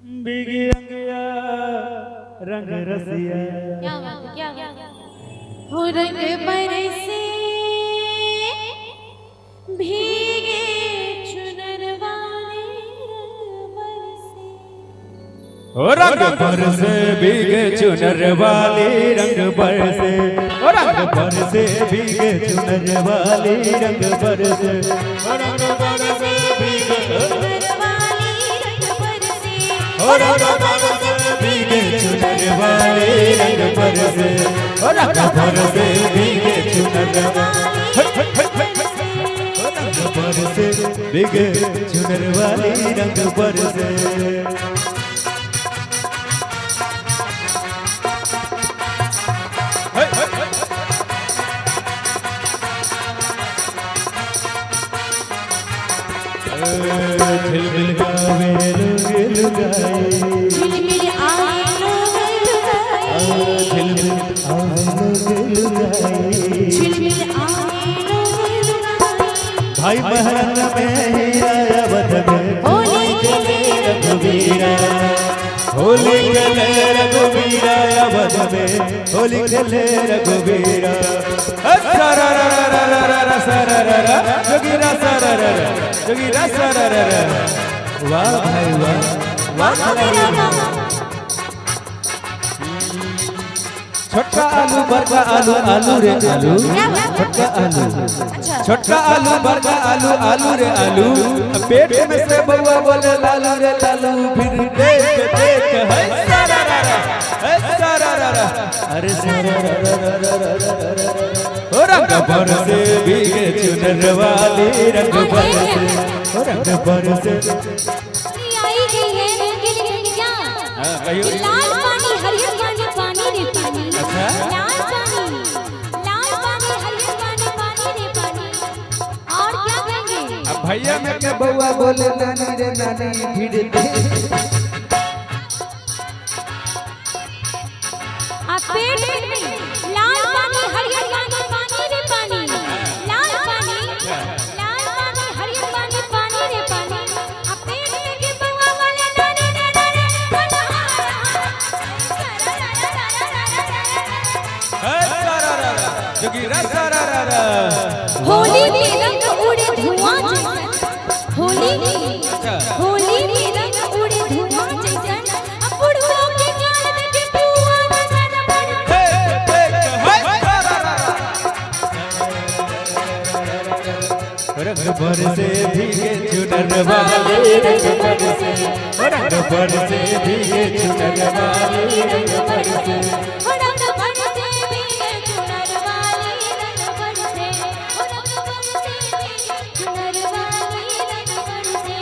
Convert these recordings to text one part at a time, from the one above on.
बिगी अंगिया रंग रसिया। क्या बात है, क्या बात है। हो रंग बरसे भीगे चुनर वाले रंग बरसे भीगे चुनर वाली रंग बरसे रंग बरसे भीगे चुनर वाली रंग बरसे रंग बरसे भीगे चुनर वाली रंग बरसे रंग बरसे भीगे चुनर वाली रंग बरसे रंग बरसे भीगे चुनर रंग बरसे भीगे चुनर वाली रंग बरसे। झिलमिल गावे लोग लुगाए झिलमिल आए लोग लुगाए झिलमिल आवे लोग लुगाए झिलमिल आए लोग लुगाए भाई महरन में हीरा अवध में होली खेले रघुवीरा होली खेले रघुवीरा अवध में होली खेले रघुवीरा सरररररररर सरररर जोगीरा सरररर जोगीरा सरररर। वाह भाई वाह वाह मेरा गाना छोटा आलू बड़का आलू आलू रे आलू छोटा आलू छोटा आलू बड़का आलू आलू रे आलू पेट में से बउआ बोले लालू रे लालू फिर देख देख है सरररर अरे सरररर रंग बरसे भीगे चुनर वाली रंग बरसे रंग बरसे आई गई है रंगीन कन्या कहियो लाल पानी हरियर पानी पानी रे पानी अच्छा। लाल पानी हरियर पानी पानी रे पानी और क्या कहेंगे। अब भैया में के बउआ बोले नानी रे नानी फिर दे आप पेट में नहीं लाल पानी हरियर पानी पानी रे पानी लाल पानी हरियर पानी पानी रे पानी आप पेट में के बउआ वाले नानी रे नानी जोगीरा सरररर होली में रंग उड़े धुआं जैसन होली में रंग उड़े धुआं जैसन अब बुढ़वा के ज्ञान देखे बुआ नजर पड़े रंग बरसे भीगे चुनर वाली रंग बरसे रंग बरसे भीगे चुनर वाली रंग बरसे रंग बरसे भीगे चुनर वाली रंग बरसे रंग बरसे भीगे चुनर वाली रंग बरसे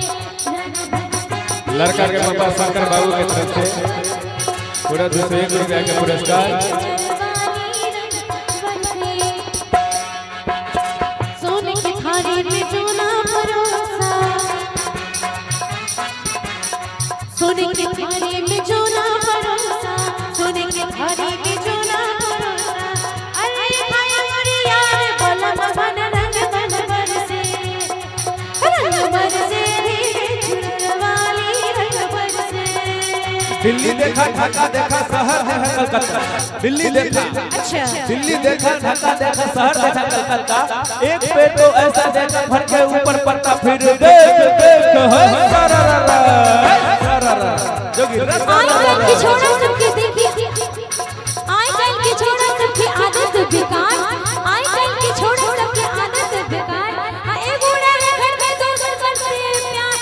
लड़का के पापा शंकर बाबू के तरफ से पूरा 201 रुपया का पुरस्कार। सोने की थाली में चूना परोसा सोने की थाली में चूना परोसा सोने की थाली में चूना परोसा अरे भाई मोरी यार बोला मन रंग बरसे भीगे चुनर वाली रंग बरसे। दिल्ली देखा ढाका देखा शहर देखा कलकत्ता दिल्ली देखा अच्छा दिल्ली देखा ढाका देखा शहर देखा कलकत्ता एक पे तो ऐसा देखा भर के ऊपर पड़ता फिर देख देख है सरररर जोगीरा आजकल की छोड़ा सबके देखी आजकल की छोड़ा सबकी आदत बेकार आजकल की छोड़ा सबकी आदत बेकार हां ए बूढ़ा है घर में दो घर करते प्यार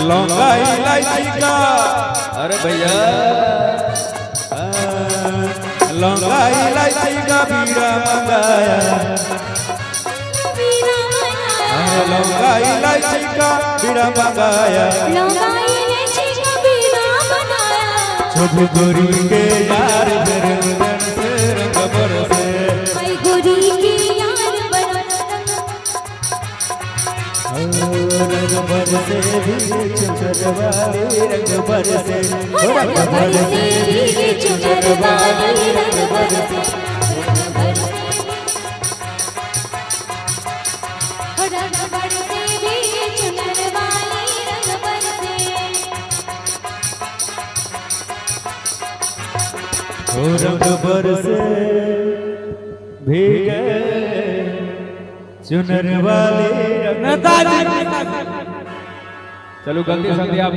लौंगा इलायची का अरे भैया लौंगा इलायची का बीड़ा मंगाया लौंगा इलायची का बीड़ा मंगाया छोटू गोरी के यार रंगन से रंग बरसे रंग बरसे भीगे चुनर वाली रंग बरसे रंग बरसे भीगे चुनर वाली रंग बरसे हो रंग बरसे भीगे चुनर वाली। चलो गलती संध्या